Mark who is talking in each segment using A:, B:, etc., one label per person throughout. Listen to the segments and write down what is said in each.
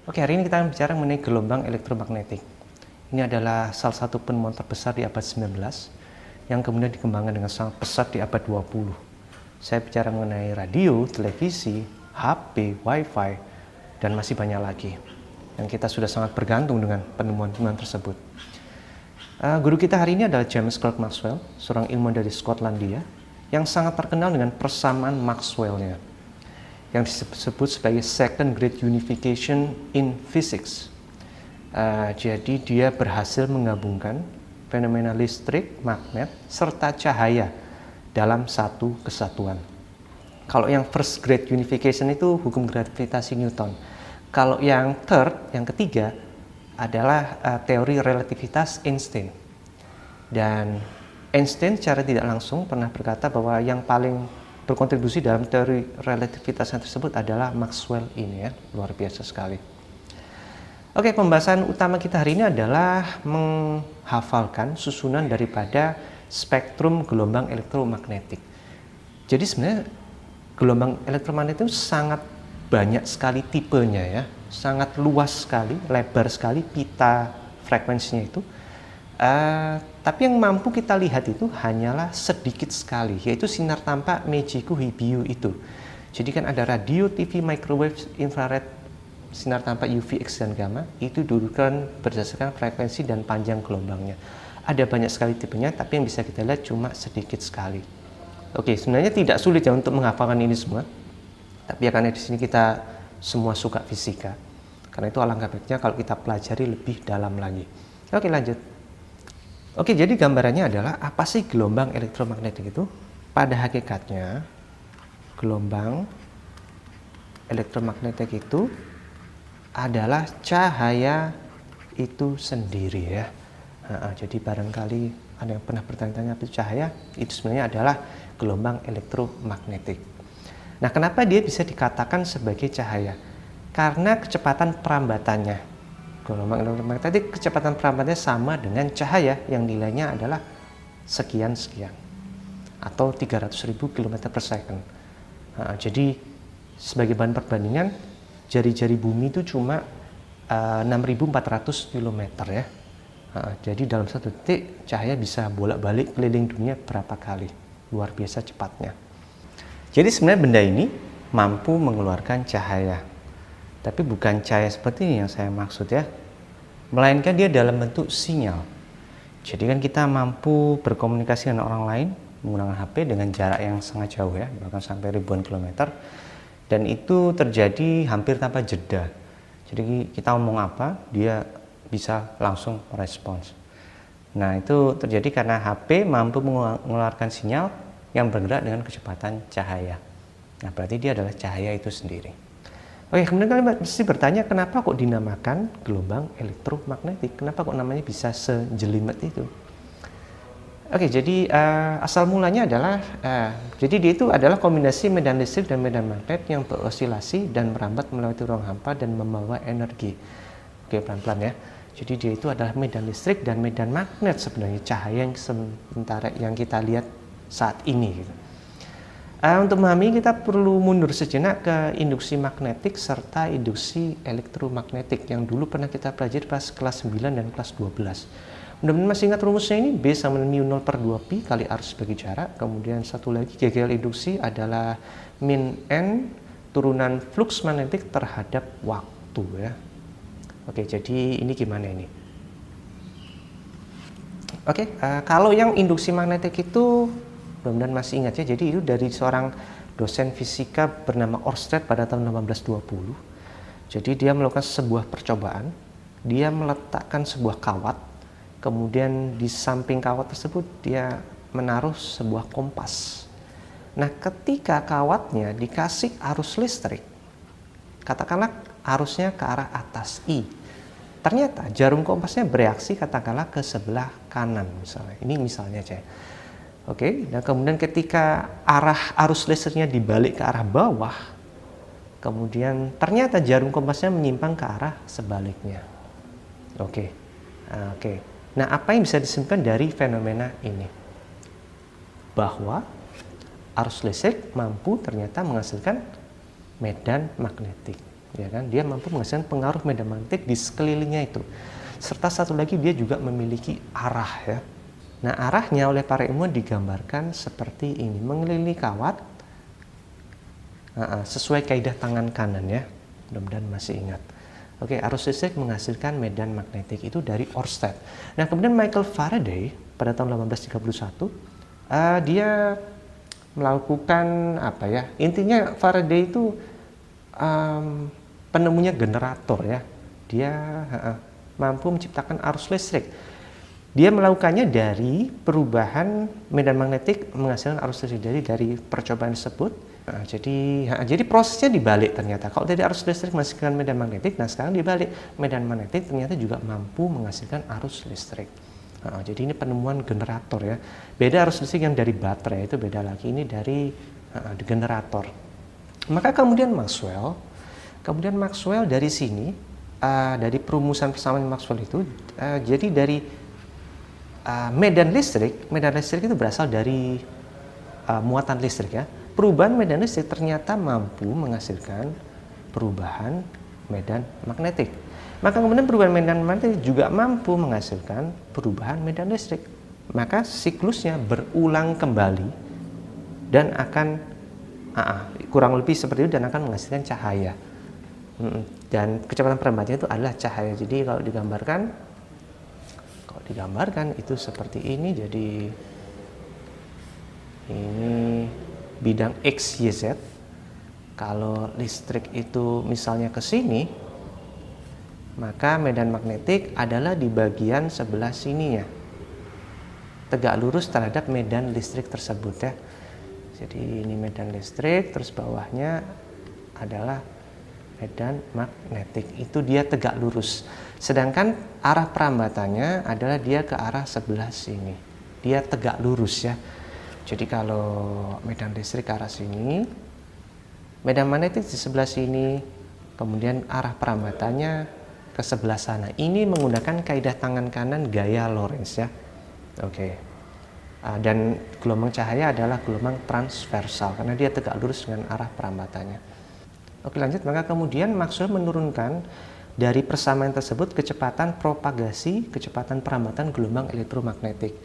A: Oke, hari ini kita akan bicara mengenai gelombang elektromagnetik. Ini adalah salah satu penemuan terbesar di abad 19 yang kemudian dikembangkan dengan sangat pesat di abad 20. Saya bicara mengenai radio, televisi, HP, Wi-Fi, dan masih banyak lagi. Dan kita sudah sangat bergantung dengan penemuan-penemuan tersebut. Guru kita hari ini adalah James Clerk Maxwell, seorang ilmuwan dari Skotlandia yang sangat terkenal dengan persamaan Maxwell-nya, yang disebut sebagai second great unification in physics. Jadi dia berhasil menggabungkan fenomena listrik, magnet, serta cahaya dalam satu kesatuan. Kalau yang first great unification itu hukum gravitasi Newton. Kalau yang third, yang ketiga, adalah teori relativitas Einstein. Dan Einstein secara tidak langsung pernah berkata bahwa yang paling berkontribusi dalam teori relativitas tersebut adalah Maxwell ini, ya, luar biasa sekali. Oke, pembahasan utama kita hari ini adalah menghafalkan susunan daripada spektrum gelombang elektromagnetik. Jadi sebenarnya gelombang elektromagnetik itu sangat banyak sekali tipenya, ya, sangat luas sekali, lebar sekali pita frekuensinya itu. Tapi yang mampu kita lihat itu hanyalah sedikit sekali, yaitu sinar tampak Meiji-ku Hibiyu itu. Jadi kan ada radio, TV, microwave, infrared, sinar tampak UV, X, dan gamma, itu diurutan berdasarkan frekuensi dan panjang gelombangnya. Ada banyak sekali tipenya, tapi yang bisa kita lihat cuma sedikit sekali. Oke, sebenarnya tidak sulit ya untuk menghafalkan ini semua, tapi ya karena di sini kita semua suka fisika, karena itu alangkah baiknya kalau kita pelajari lebih dalam lagi. Oke, lanjut. Oke, jadi gambarannya adalah apa sih gelombang elektromagnetik itu? Pada hakikatnya, gelombang elektromagnetik itu adalah cahaya itu sendiri, ya. Jadi barangkali ada yang pernah bertanya-tanya apa itu cahaya? Itu sebenarnya adalah gelombang elektromagnetik. Nah, kenapa dia bisa dikatakan sebagai cahaya? Karena kecepatan perambatannya. Gelombang elektromagnetik kecepatan perambatannya sama dengan cahaya yang nilainya adalah sekian-sekian atau 300.000 km per second. Jadi sebagai bahan perbandingan, jari-jari bumi itu cuma 6.400 km, ya. Jadi dalam satu detik cahaya bisa bolak-balik keliling dunia berapa kali. Luar biasa cepatnya. Jadi sebenarnya benda ini mampu mengeluarkan cahaya. Tapi bukan cahaya seperti ini yang saya maksud, ya, melainkan dia dalam bentuk sinyal. Jadi kan kita mampu berkomunikasi dengan orang lain menggunakan HP dengan jarak yang sangat jauh, ya, bahkan sampai ribuan kilometer, dan itu terjadi hampir tanpa jeda. Jadi kita ngomong apa, dia bisa langsung merespons. Nah, itu terjadi karena HP mampu mengeluarkan sinyal yang bergerak dengan kecepatan cahaya. Nah, berarti dia adalah cahaya itu sendiri. Oke, kemudian kalian pasti bertanya, kenapa kok dinamakan gelombang elektromagnetik? Kenapa kok namanya bisa sejelimet itu? Oke, jadi asal mulanya adalah, jadi dia itu adalah kombinasi medan listrik dan medan magnet yang berosilasi dan merambat melewati ruang hampa dan membawa energi. Oke, pelan-pelan, ya. Jadi dia itu adalah medan listrik dan medan magnet sebenarnya, cahaya yang sementara yang kita lihat saat ini, gitu. Untuk memahami kita perlu mundur sejenak ke induksi magnetik serta induksi elektromagnetik yang dulu pernah kita pelajari pas kelas 9 dan kelas 12. Mudah-mudahan masih ingat rumusnya ini, B sama dengan μ0 per 2pi kali arus bagi jarak. Kemudian satu lagi, GGL induksi adalah min N turunan flux magnetik terhadap waktu, ya. Oke, jadi ini gimana ini? Oke, kalau yang induksi magnetik itu mudah-mudahan masih ingat, ya. Jadi itu dari seorang dosen fisika bernama Oersted pada tahun 1820. Jadi dia melakukan sebuah percobaan. Dia meletakkan sebuah kawat, kemudian di samping kawat tersebut dia menaruh sebuah kompas. Nah, ketika kawatnya dikasih arus listrik, katakanlah arusnya ke arah atas I, ternyata jarum kompasnya bereaksi katakanlah ke sebelah kanan misalnya. Ini misalnya aja. Oke, dan kemudian ketika arah arus listriknya dibalik ke arah bawah, kemudian ternyata jarum kompasnya menyimpang ke arah sebaliknya. Oke. Nah, apa yang bisa disimpulkan dari fenomena ini? Bahwa arus listrik mampu ternyata menghasilkan medan magnetik. ya kan? Dia mampu menghasilkan pengaruh medan magnetik di sekelilingnya itu. Serta satu lagi dia juga memiliki arah ya. Nah, arahnya oleh para ilmuwan digambarkan seperti ini, mengelilingi kawat sesuai kaidah tangan kanan ya. Mudah-mudahan masih ingat. Oke, arus listrik menghasilkan medan magnetik itu dari Oersted. Nah, kemudian Michael Faraday pada tahun 1831 dia melakukan apa ya? Intinya Faraday itu penemunya generator ya. Dia mampu menciptakan arus listrik. Dia melakukannya dari perubahan medan magnetik menghasilkan arus listrik dari percobaan tersebut. Jadi prosesnya dibalik ternyata. Kalau tadi arus listrik menghasilkan medan magnetik, nah sekarang dibalik, medan magnetik ternyata juga mampu menghasilkan arus listrik. Jadi ini penemuan generator ya. Beda arus listrik yang dari baterai, itu beda lagi. Ini dari generator. Maka kemudian Maxwell dari sini, dari perumusan persamaan Maxwell itu, jadi dari medan listrik itu berasal dari muatan listrik ya. Perubahan medan listrik ternyata mampu menghasilkan perubahan medan magnetik. Maka kemudian perubahan medan magnetik juga mampu menghasilkan perubahan medan listrik. Maka siklusnya berulang kembali dan akan kurang lebih seperti itu dan akan menghasilkan cahaya. Dan kecepatan perambatannya itu adalah cahaya. Jadi kalau digambarkan itu seperti ini. Jadi ini bidang X, Y, Z. Kalau listrik itu misalnya ke sini, maka medan magnetik adalah di bagian sebelah sininya, tegak lurus terhadap medan listrik tersebut ya. Jadi ini medan listrik, terus bawahnya adalah medan magnetik. Itu dia tegak lurus. Sedangkan arah perambatannya adalah dia ke arah sebelah sini. Dia tegak lurus ya. Jadi kalau medan listrik ke arah sini, medan magnetik di sebelah sini, kemudian arah perambatannya ke sebelah sana. Ini menggunakan kaidah tangan kanan gaya Lorentz ya. Oke. Dan gelombang cahaya adalah gelombang transversal karena dia tegak lurus dengan arah perambatannya. Oke, lanjut. Maka kemudian Maxwell menurunkan dari persamaan tersebut kecepatan propagasi, kecepatan perambatan gelombang elektromagnetik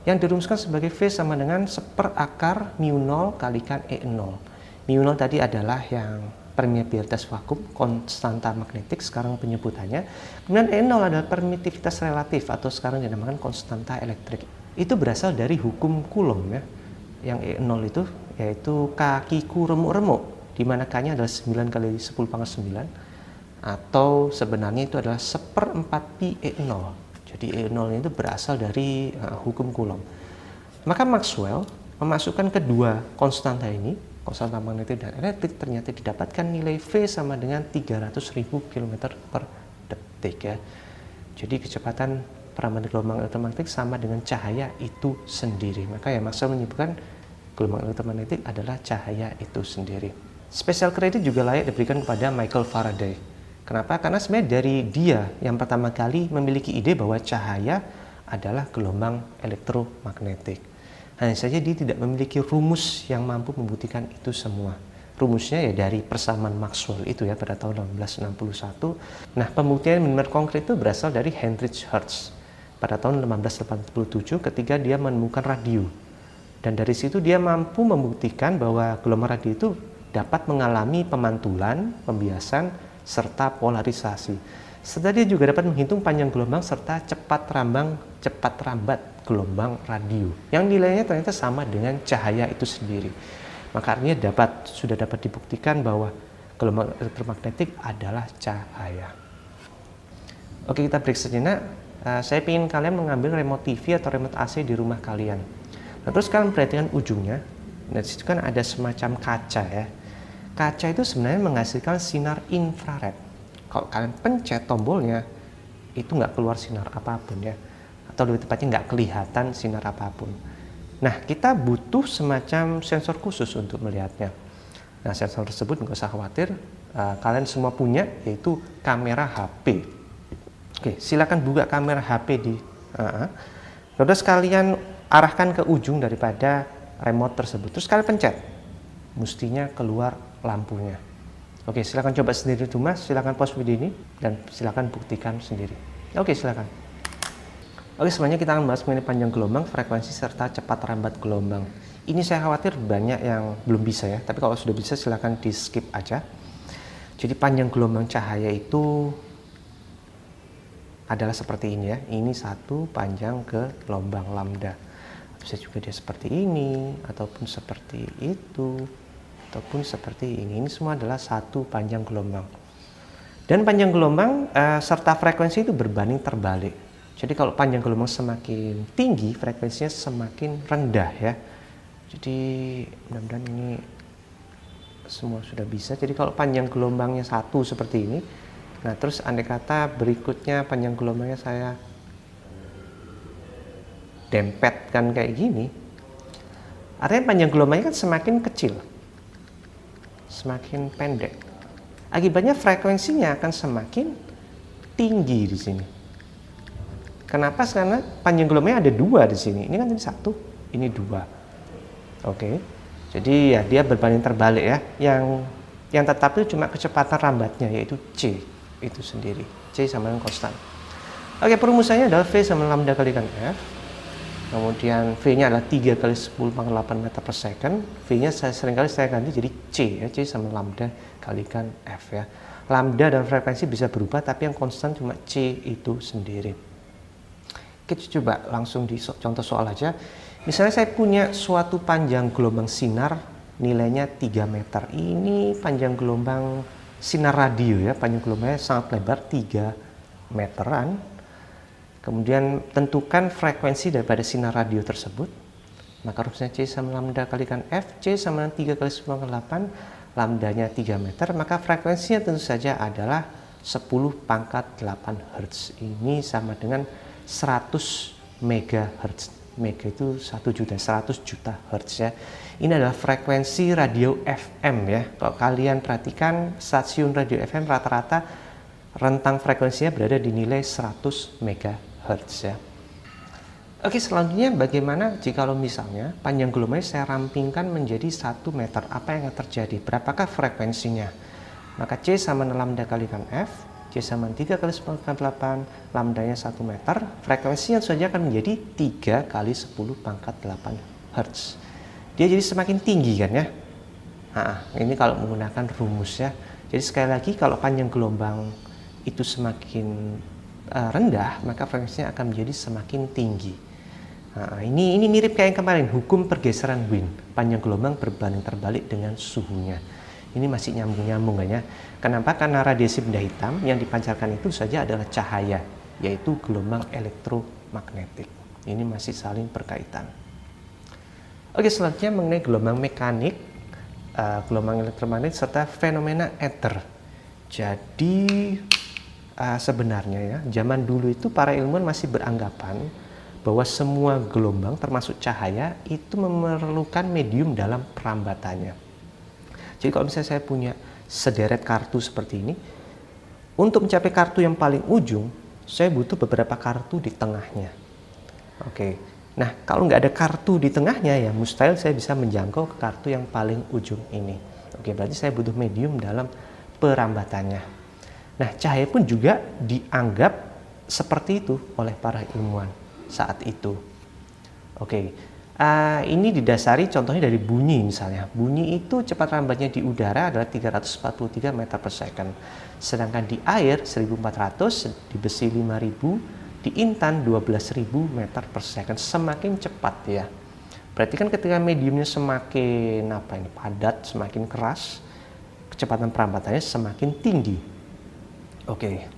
A: yang dirumuskan sebagai V sama dengan 1/akar μ0 kalikan E0. μ0 tadi adalah yang permeabilitas vakum, konstanta magnetik sekarang penyebutannya. Kemudian E0 adalah permitivitas relatif atau sekarang dinamakan konstanta elektrik. Itu berasal dari hukum Coulomb ya. Yang E0 itu yaitu kakiku remuk-remuk, di mana K-nya adalah 9 kali 10 pangkat 9. Atau sebenarnya itu adalah 1/4 pi E0. Jadi E0 itu berasal dari hukum Coulomb. Maka Maxwell memasukkan kedua konstanta ini, konstanta magnetik dan elektrik, ternyata didapatkan nilai V sama dengan 300.000 km per detik ya. Jadi kecepatan perambatan gelombang elektromagnetik sama dengan cahaya itu sendiri. Maka ya Maxwell menyebutkan gelombang elektromagnetik adalah cahaya itu sendiri. Special credit juga layak diberikan kepada Michael Faraday. Kenapa? Karena sebenarnya dari dia yang pertama kali memiliki ide bahwa cahaya adalah gelombang elektromagnetik. Hanya saja dia tidak memiliki rumus yang mampu membuktikan itu semua. Rumusnya ya dari persamaan Maxwell itu ya pada tahun 1861. Nah, pembuktian benar konkret itu berasal dari Heinrich Hertz pada tahun 1887 ketika dia menemukan radio. Dan dari situ dia mampu membuktikan bahwa gelombang radio itu dapat mengalami pemantulan, pembiasan, serta polarisasi. Serta dia juga dapat menghitung panjang gelombang serta cepat rambat gelombang radio yang nilainya ternyata sama dengan cahaya itu sendiri. Maka artinya sudah dapat dibuktikan bahwa gelombang elektromagnetik adalah cahaya. Oke, kita break sejenak. Saya ingin kalian mengambil remote TV atau remote AC di rumah kalian. Nah, terus kalian perhatikan ujungnya. Nah, di situ kan ada semacam kaca ya. Kaca itu sebenarnya menghasilkan sinar infrared. Kalau kalian pencet tombolnya, itu nggak keluar sinar apapun ya. Atau lebih tepatnya nggak kelihatan sinar apapun. Nah, kita butuh semacam sensor khusus untuk melihatnya. Nah, sensor tersebut nggak usah khawatir. Kalian semua punya, yaitu kamera HP. Oke, silakan buka kamera HP di... Terus kalian arahkan ke ujung daripada remote tersebut. Terus kalian pencet. Mestinya keluar lampunya. Oke, silakan coba sendiri di rumah, silakan pause video ini dan silakan buktikan sendiri. Oke, silakan. Oke, semuanya kita akan bahas mengenai panjang gelombang, frekuensi serta cepat rambat gelombang. Ini saya khawatir banyak yang belum bisa ya, tapi kalau sudah bisa silakan di skip aja. Jadi panjang gelombang cahaya itu adalah seperti ini ya. Ini satu panjang gelombang lambda. Bisa juga dia seperti ini, ataupun seperti itu, ataupun seperti ini. Ini semua adalah satu panjang gelombang. Dan panjang gelombang serta frekuensi itu berbanding terbalik. Jadi kalau panjang gelombang semakin tinggi, frekuensinya semakin rendah ya. Jadi mudah-mudahan ini semua sudah bisa. Jadi kalau panjang gelombangnya satu seperti ini, nah terus andai kata berikutnya panjang gelombangnya saya dempetkan kayak gini, artinya panjang gelombangnya kan semakin kecil, semakin pendek. Akibatnya frekuensinya akan semakin tinggi di sini. Kenapa? Karena panjang gelombangnya ada dua di sini. Ini kan ini satu, ini dua. Oke. Jadi ya dia berbanding terbalik ya. Yang tetap itu cuma kecepatan rambatnya, yaitu c itu sendiri. C sama dengan konstan. Oke, perumusannya adalah V sama lambda kalikan F. Kemudian V-nya adalah 3 kali 10 pangkat 8 meter per second. V-nya seringkali saya ganti jadi C ya, C sama lambda kalikan F ya. Lambda dan frekuensi bisa berubah, tapi yang konstan cuma C itu sendiri. Kita coba langsung di contoh soal aja. Misalnya saya punya suatu panjang gelombang sinar nilainya 3 meter. Ini panjang gelombang sinar radio ya, panjang gelombangnya sangat lebar 3 meteran. Kemudian tentukan frekuensi daripada sinar radio tersebut. Maka rumusnya C sama lambda kalikan F, C sama 3 kali 10 pangkat 8, lambdanya 3 meter, maka frekuensinya tentu saja adalah 10 pangkat 8 Hz. Ini sama dengan 100 MHz. Mega itu 1 juta, 100 juta Hz ya. Ini adalah frekuensi radio FM ya. Kalau kalian perhatikan stasiun radio FM rata-rata rentang frekuensinya berada di nilai 100 MHz ya. Oke, selanjutnya bagaimana jika misalnya panjang gelombangnya saya rampingkan menjadi 1 meter. Apa yang akan terjadi? Berapakah frekuensinya? Maka C sama lambda kalikan F, C sama 3 kali 10 pangkat 8, lambdanya 1 meter, frekuensinya saja akan menjadi 3 kali 10 pangkat 8 Hz. Dia jadi semakin tinggi kan ya. Nah, ini kalau menggunakan rumus ya. Jadi sekali lagi kalau panjang gelombang itu semakin rendah, maka frekuensinya akan menjadi semakin tinggi. Nah, ini mirip kayak yang kemarin, hukum pergeseran Wien. Panjang gelombang berbanding terbalik dengan suhunya. Ini masih nyambung-nyambung kan ya. Kenapa? Karena radiasi benda hitam yang dipancarkan itu saja adalah cahaya, yaitu gelombang elektromagnetik. Ini masih saling berkaitan. Oke, selanjutnya mengenai gelombang mekanik, gelombang elektromagnetik serta fenomena ether. Jadi sebenarnya ya, zaman dulu itu para ilmuwan masih beranggapan bahwa semua gelombang termasuk cahaya itu memerlukan medium dalam perambatannya. Jadi kalau misalnya saya punya sederet kartu seperti ini, untuk mencapai kartu yang paling ujung, saya butuh beberapa kartu di tengahnya. Oke, nah kalau nggak ada kartu di tengahnya ya mustahil saya bisa menjangkau ke kartu yang paling ujung ini. Oke, berarti saya butuh medium dalam perambatannya. Nah, cahaya pun juga dianggap seperti itu oleh para ilmuwan saat itu. Oke. Ini didasari contohnya dari bunyi misalnya. Bunyi itu cepat rambatnya di udara adalah 343 meter per second. Sedangkan di air 1400, di besi 5000, di intan 12.000 meter per second. Semakin cepat ya. Berarti kan ketika mediumnya semakin padat, semakin keras, kecepatan perambatannya semakin tinggi. Oke.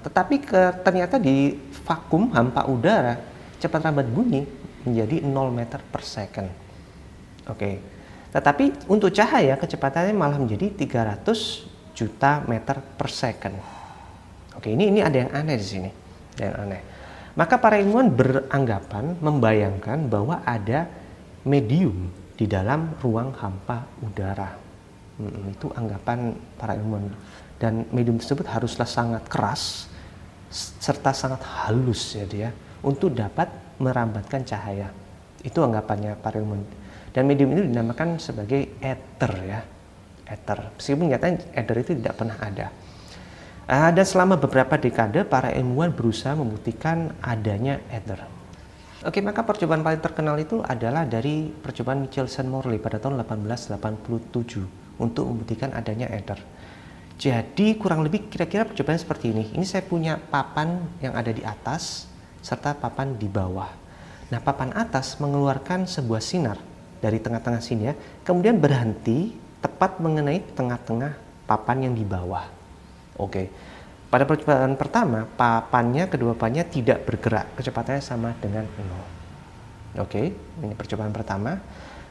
A: Tetapi ternyata di vakum hampa udara cepat rambat bunyi menjadi 0 meter per second. Oke. Tetapi untuk cahaya kecepatannya malah menjadi 300 juta meter per second. Oke, ini ada yang aneh di sini. Ada yang aneh. Maka para ilmuwan beranggapan, membayangkan bahwa ada medium di dalam ruang hampa udara. Itu anggapan para ilmuwan. Dan medium tersebut haruslah sangat keras serta sangat halus ya dia untuk dapat merambatkan cahaya. Itu anggapannya para ilmuwan. Dan medium ini dinamakan sebagai ether ya. ether. Meskipun nyatanya ether itu tidak pernah ada. Dan selama beberapa dekade, para ilmuwan berusaha membuktikan adanya ether. Oke, maka percobaan paling terkenal itu adalah dari percobaan Michelson-Morley pada tahun 1887 untuk membuktikan adanya ether. Jadi kurang lebih kira-kira percobaan seperti ini. Ini saya punya papan yang ada di atas serta papan di bawah. Nah, papan atas mengeluarkan sebuah sinar dari tengah-tengah sini ya, kemudian berhenti tepat mengenai tengah-tengah papan yang di bawah. Oke. Pada percobaan pertama, kedua papannya tidak bergerak, kecepatannya sama dengan 0. Oke, ini percobaan pertama.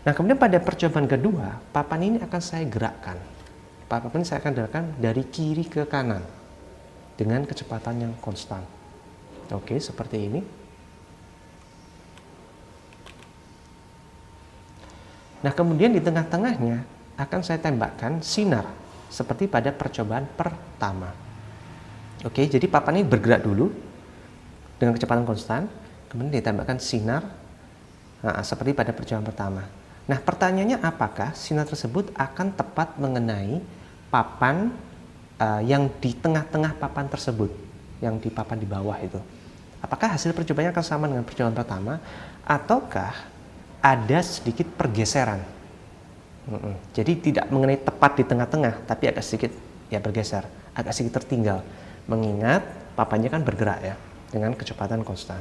A: Nah, kemudian pada percobaan kedua, papan ini akan saya gerakkan. Papan ini saya akan gerakkan dari kiri ke kanan dengan kecepatan yang konstan. Oke, seperti ini. Nah, kemudian di tengah-tengahnya akan saya tembakkan sinar seperti pada percobaan pertama. Oke, jadi papan ini bergerak dulu dengan kecepatan konstan, kemudian ditembakkan sinar seperti pada percobaan pertama. Nah, pertanyaannya apakah sinar tersebut akan tepat mengenai papan yang di tengah-tengah papan tersebut, yang di papan di bawah itu. Apakah hasil percobaannya akan sama dengan percobaan pertama, ataukah ada sedikit pergeseran? Jadi tidak mengenai tepat di tengah-tengah, tapi agak sedikit ya bergeser, agak sedikit tertinggal. Mengingat papannya kan bergerak ya, dengan kecepatan konstan.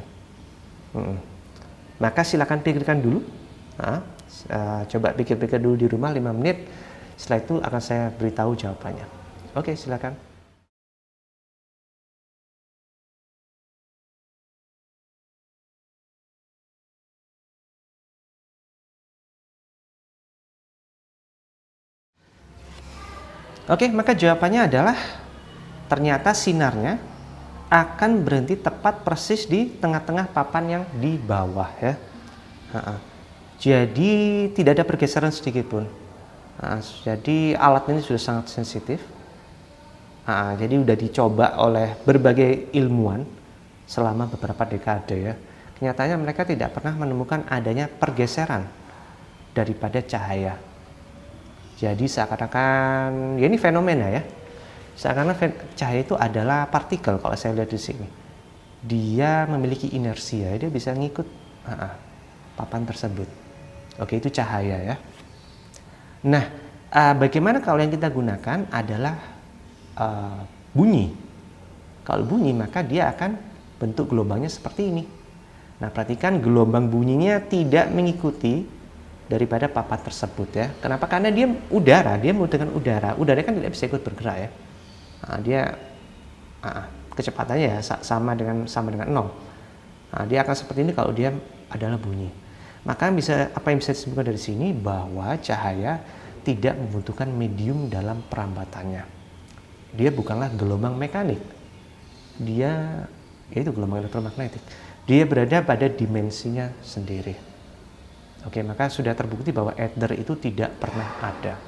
A: Maka silakan pikirkan dulu. Coba pikir-pikir dulu di rumah 5 menit. Setelah itu akan saya beritahu jawabannya. Oke, silakan. Oke, maka jawabannya adalah ternyata sinarnya akan berhenti tepat persis di tengah-tengah papan yang di bawah ya. Jadi tidak ada pergeseran sedikit pun. Jadi alat ini sudah sangat sensitif. Jadi sudah dicoba oleh berbagai ilmuwan selama beberapa dekade ya. Kenyataannya mereka tidak pernah menemukan adanya pergeseran daripada cahaya. Jadi seakan-akan ya ini fenomena ya. Seakan-akan cahaya itu adalah partikel kalau saya lihat di sini. Dia memiliki inersia, dia bisa ngikut papan tersebut. Oke, itu cahaya ya. Nah, bagaimana kalau yang kita gunakan adalah bunyi. Kalau bunyi maka dia akan bentuk gelombangnya seperti ini. Nah, perhatikan gelombang bunyinya tidak mengikuti daripada papan tersebut ya. Kenapa? Karena dia udara, dia menggunakan udara. Udara kan tidak bisa ikut bergerak ya. Dia kecepatannya ya sama dengan 0. Dia akan seperti ini kalau dia adalah bunyi. Maka apa yang bisa disebutkan dari sini bahwa cahaya tidak membutuhkan medium dalam perambatannya. Dia bukanlah gelombang mekanik. Dia yaitu gelombang elektromagnetik. Dia berada pada dimensinya sendiri. Oke, maka sudah terbukti bahwa ether itu tidak pernah ada.